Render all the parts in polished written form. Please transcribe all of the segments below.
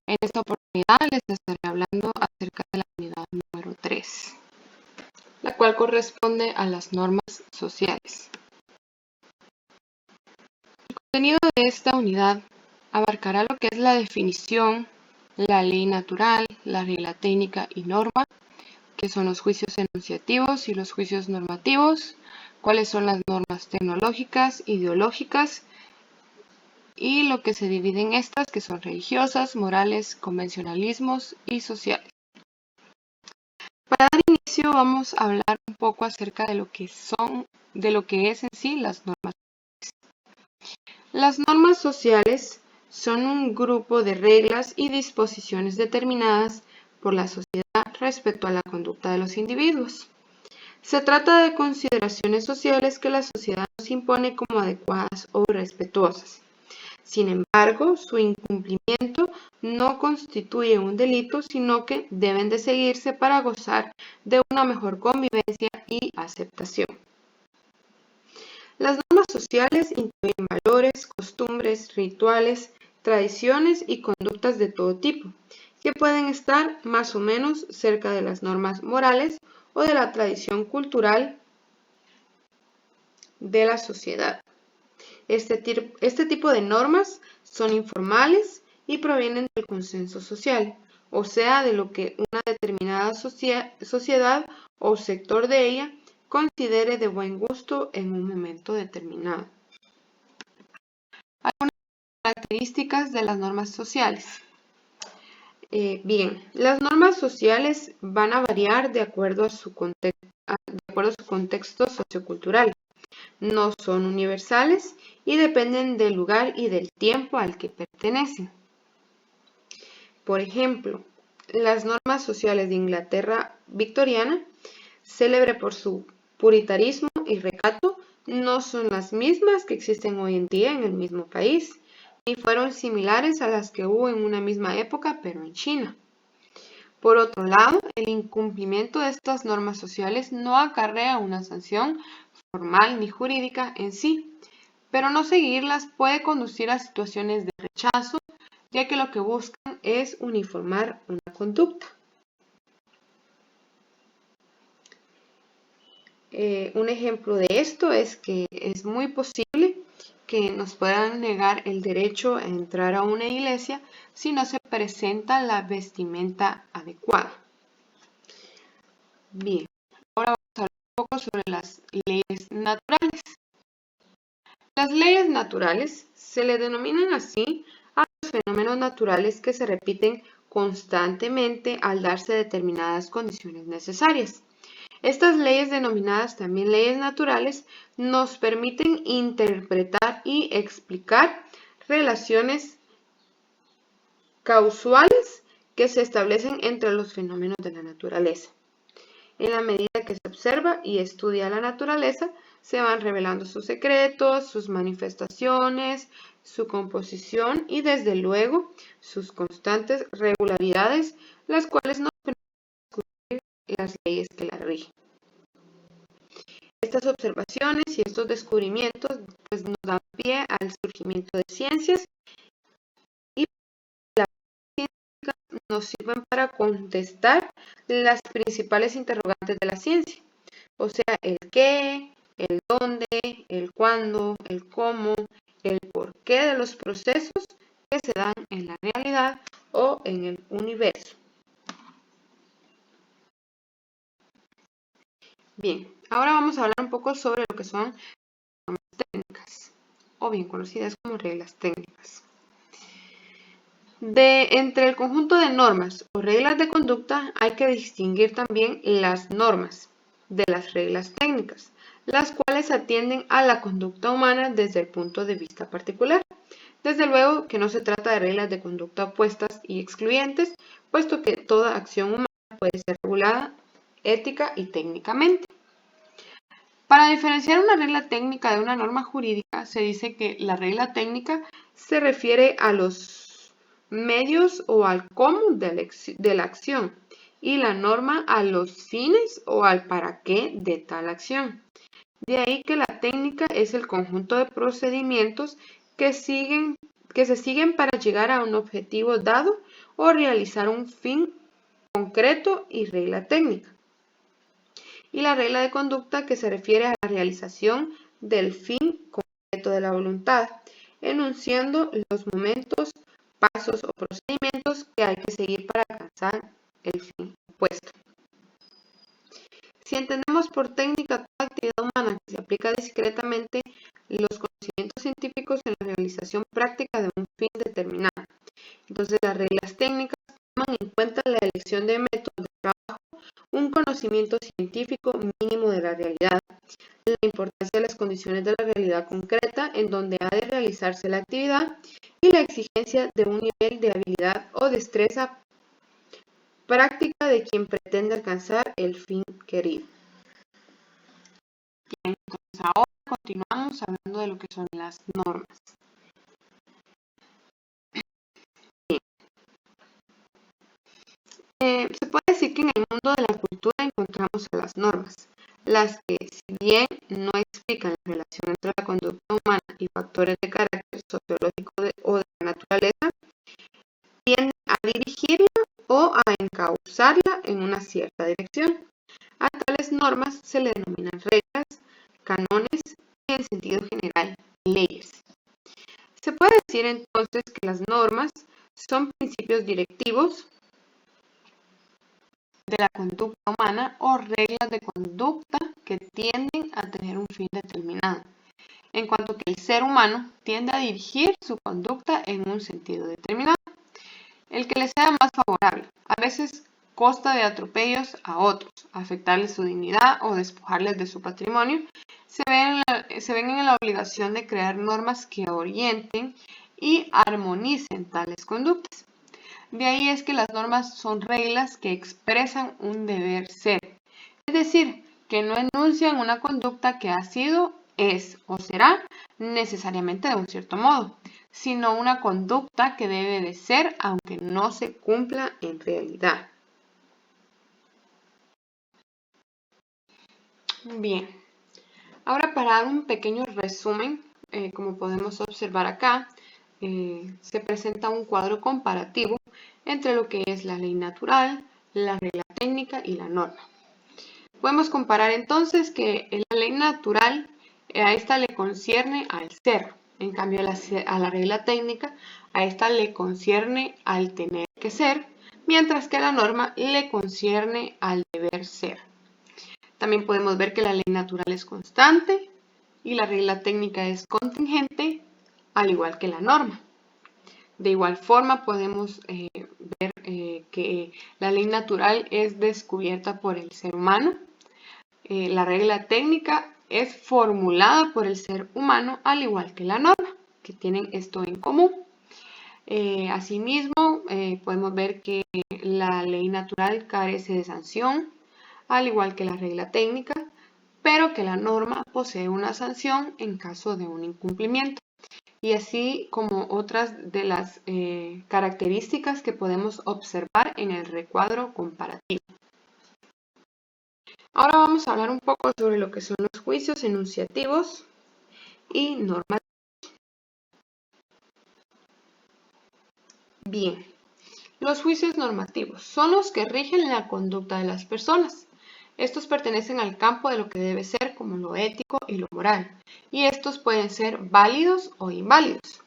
En esta oportunidad les estaré hablando acerca de la unidad número 3, la cual corresponde a las normas sociales. El contenido de esta unidad abarcará lo que es la definición, la ley natural, la regla técnica y norma, que son los juicios enunciativos y los juicios normativos, cuáles son las normas tecnológicas, ideológicas, y lo que se divide en estas, que son religiosas, morales, convencionalismos y sociales. Para dar inicio vamos a hablar un poco acerca de lo que es en sí las normas sociales. Las normas sociales son un grupo de reglas y disposiciones determinadas por la sociedad respecto a la conducta de los individuos. Se trata de consideraciones sociales que la sociedad nos impone como adecuadas o respetuosas. Sin embargo, su incumplimiento no constituye un delito, sino que deben de seguirse para gozar de una mejor convivencia y aceptación. Las normas sociales incluyen valores, costumbres, rituales, tradiciones y conductas de todo tipo, que pueden estar más o menos cerca de las normas morales o de la tradición cultural de la sociedad. Este tipo de normas son informales y provienen del consenso social, o sea, de lo que una determinada sociedad o sector de ella considere de buen gusto en un momento determinado. Algunas características de las normas sociales. Bien, las normas sociales van a variar de acuerdo a su contexto sociocultural. No son universales y dependen del lugar y del tiempo al que pertenecen. Por ejemplo, las normas sociales de Inglaterra victoriana, célebre por su puritanismo y recato, no son las mismas que existen hoy en día en el mismo país, ni fueron similares a las que hubo en una misma época, pero en China. Por otro lado, el incumplimiento de estas normas sociales no acarrea una sanción formal ni jurídica en sí, pero no seguirlas puede conducir a situaciones de rechazo, ya que lo que buscan es uniformar una conducta. Un ejemplo de esto es que es muy posible que nos puedan negar el derecho a entrar a una iglesia si no se presenta la vestimenta adecuada. Bien, ahora vamos a hablar un poco sobre las leyes naturales. Las leyes naturales se le denominan así a los fenómenos naturales que se repiten constantemente al darse determinadas condiciones necesarias. Estas leyes, denominadas también leyes naturales, nos permiten interpretar y explicar relaciones causales que se establecen entre los fenómenos de la naturaleza. En la medida que se observa y estudia la naturaleza, se van revelando sus secretos, sus manifestaciones, su composición y, desde luego, sus constantes regularidades, las cuales nos permiten descubrir las leyes que la rigen. Estas observaciones y estos descubrimientos pues, nos dan pie al surgimiento de ciencias y la ciencia nos sirven para contestar las principales interrogantes de la ciencia, o sea, el qué, el dónde, el cuándo, el cómo, el porqué de los procesos que se dan en la realidad o en el universo. Bien, ahora vamos a hablar un poco sobre lo que son normas técnicas, o bien conocidas como reglas técnicas. Entre el conjunto de normas o reglas de conducta hay que distinguir también las normas de las reglas técnicas, las cuales atienden a la conducta humana desde el punto de vista particular. Desde luego que no se trata de reglas de conducta opuestas y excluyentes, puesto que toda acción humana puede ser regulada ética y técnicamente. Para diferenciar una regla técnica de una norma jurídica, se dice que la regla técnica se refiere a los medios o al cómo de la acción y la norma a los fines o al para qué de tal acción. De ahí que la técnica es el conjunto de procedimientos que siguen que se siguen para llegar a un objetivo dado o realizar un fin concreto y regla técnica. Y la regla de conducta, que se refiere a la realización del fin concreto de la voluntad, enunciando los momentos, pasos o procedimientos que hay que seguir para alcanzar el fin opuesto. Si entendemos por técnica toda actividad humana que se aplica discretamente los conocimientos científicos en la realización práctica de un fin determinado, entonces las reglas técnicas toman en cuenta la elección de métodos de trabajo, un conocimiento científico mínimo de la realidad, la importancia de las condiciones de la realidad concreta en donde ha de realizarse la actividad y la exigencia de un nivel de habilidad o destreza práctica de quien pretende alcanzar el fin querido. Bien, entonces ahora continuamos hablando de lo que son las normas. Se puede decir que en el mundo de la cultura encontramos a las normas, las que, si bien no explican la relación entre la conducta humana y factores de carácter sociológico o de la naturaleza, tienden a dirigirla o a encauzarla en una cierta dirección. A tales normas se le denominan reglas, cánones y, en sentido general, leyes. Se puede decir entonces que las normas son principios directivos de la conducta humana o reglas de conducta que tienden a tener un fin determinado, en cuanto que el ser humano tiende a dirigir su conducta en un sentido determinado, el que le sea más favorable, a veces costa de atropellos a otros, afectarles su dignidad o despojarles de su patrimonio, se ven en la obligación de crear normas que orienten y armonicen tales conductas. De ahí es que las normas son reglas que expresan un deber ser, es decir, que no enuncian una conducta que ha sido, es o será necesariamente de un cierto modo, sino una conducta que debe de ser aunque no se cumpla en realidad. Bien, ahora para dar un pequeño resumen, como podemos observar acá, se presenta un cuadro comparativo entre lo que es la ley natural, la regla técnica y la norma. Podemos comparar entonces que la ley natural a esta le concierne al ser, en cambio a la regla técnica a esta le concierne al tener que ser, mientras que la norma le concierne al deber ser. También podemos ver que la ley natural es constante y la regla técnica es contingente, al igual que la norma. De igual forma podemos ver que la ley natural es descubierta por el ser humano. La regla técnica es formulada por el ser humano, al igual que la norma, que tienen esto en común. Asimismo, podemos ver que la ley natural carece de sanción, al igual que la regla técnica, pero que la norma posee una sanción en caso de un incumplimiento. Y así como otras de las características que podemos observar en el recuadro comparativo. Ahora vamos a hablar un poco sobre lo que son los juicios enunciativos y normativos. Bien, los juicios normativos son los que rigen la conducta de las personas. Estos pertenecen al campo de lo que debe ser como lo ético y lo moral, y estos pueden ser válidos o inválidos.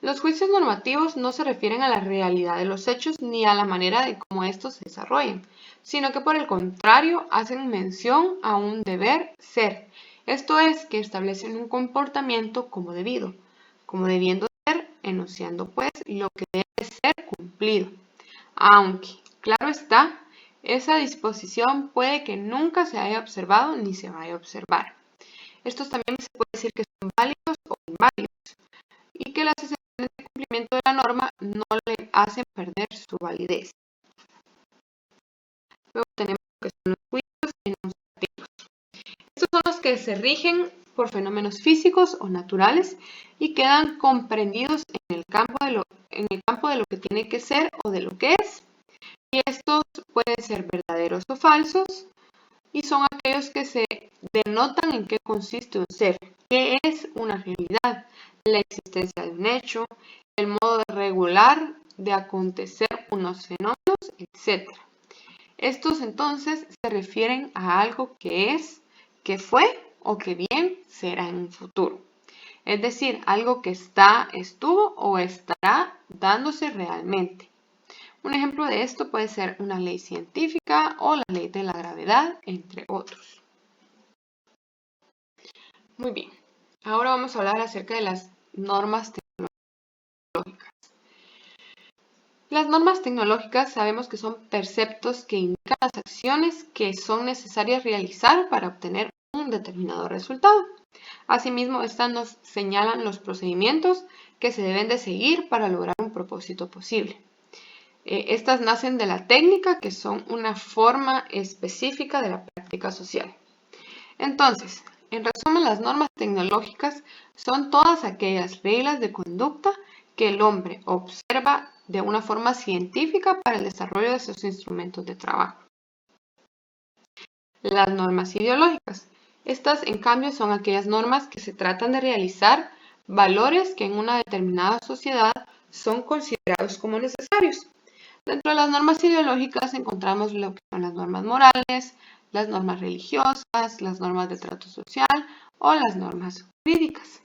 Los juicios normativos no se refieren a la realidad de los hechos ni a la manera de cómo estos se desarrollan, sino que por el contrario hacen mención a un deber ser, esto es, que establecen un comportamiento como debido, como debiendo ser, enunciando pues lo que debe ser cumplido. Aunque, claro está, esa disposición puede que nunca se haya observado ni se vaya a observar. Estos también se puede decir que son válidos o inválidos y que las excepciones de cumplimiento de la norma no le hacen perder su validez. Luego tenemos lo que son los juicios enunciativos. Estos son los que se rigen por fenómenos físicos o naturales y quedan comprendidos en el campo de lo que tiene que ser o de lo que es. Y estos pueden ser verdaderos o falsos y son aquellos que se denotan en qué consiste un ser, qué es una realidad, la existencia de un hecho, el modo regular de acontecer unos fenómenos, etc. Estos entonces se refieren a algo que es, que fue o que bien será en un futuro. Es decir, algo que está, estuvo o estará dándose realmente. Un ejemplo de esto puede ser una ley científica o la ley de la gravedad, entre otros. Muy bien, ahora vamos a hablar acerca de las normas tecnológicas. Las normas tecnológicas sabemos que son preceptos que indican las acciones que son necesarias realizar para obtener un determinado resultado. Asimismo, estas nos señalan los procedimientos que se deben de seguir para lograr un propósito posible. Estas nacen de la técnica, que son una forma específica de la práctica social. Entonces, en resumen, las normas tecnológicas son todas aquellas reglas de conducta que el hombre observa de una forma científica para el desarrollo de sus instrumentos de trabajo. Las normas ideológicas. Estas, en cambio, son aquellas normas que se tratan de realizar valores que en una determinada sociedad son considerados como necesarios. Dentro de las normas ideológicas encontramos lo que son las normas morales, las normas religiosas, las normas de trato social o las normas jurídicas.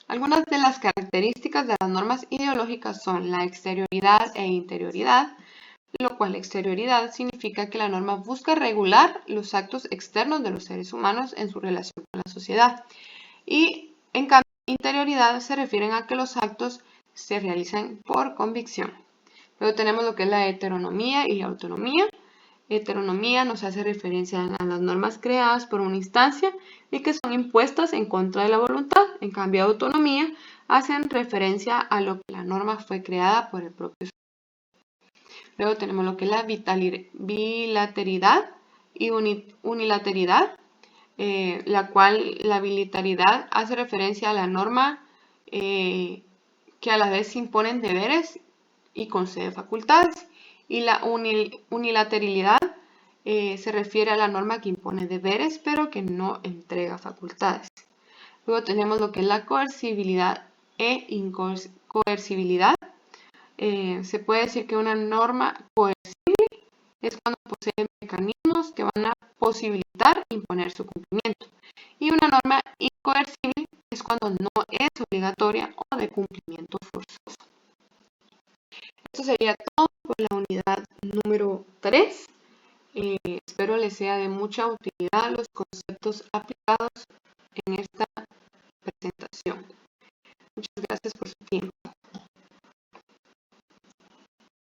Algunas de las características de las normas ideológicas son la exterioridad e interioridad, lo cual exterioridad significa que la norma busca regular los actos externos de los seres humanos en su relación con la sociedad. Y en cambio, interioridad se refieren a que los actos se realizan por convicción. Luego tenemos lo que es la heteronomía y la autonomía. Heteronomía nos hace referencia a las normas creadas por una instancia y que son impuestas en contra de la voluntad. En cambio, autonomía hacen referencia a lo que la norma fue creada por el propio sujeto. Luego tenemos lo que es la bilateralidad y unilateralidad, la cual la bilateralidad hace referencia a la norma que a la vez imponen deberes y concede facultades. Y la unilateralidad se refiere a la norma que impone deberes pero que no entrega facultades. Luego tenemos lo que es la coercibilidad e incoercibilidad. Se puede decir que una norma coercible es cuando posee mecanismos que van a posibilitar imponer su cumplimiento. Y una norma incoercible es cuando no es obligatoria o de cumplimiento forzoso. Esto sería todo por la unidad número 3. Espero les sea de mucha utilidad los conceptos aplicados en esta presentación. Muchas gracias.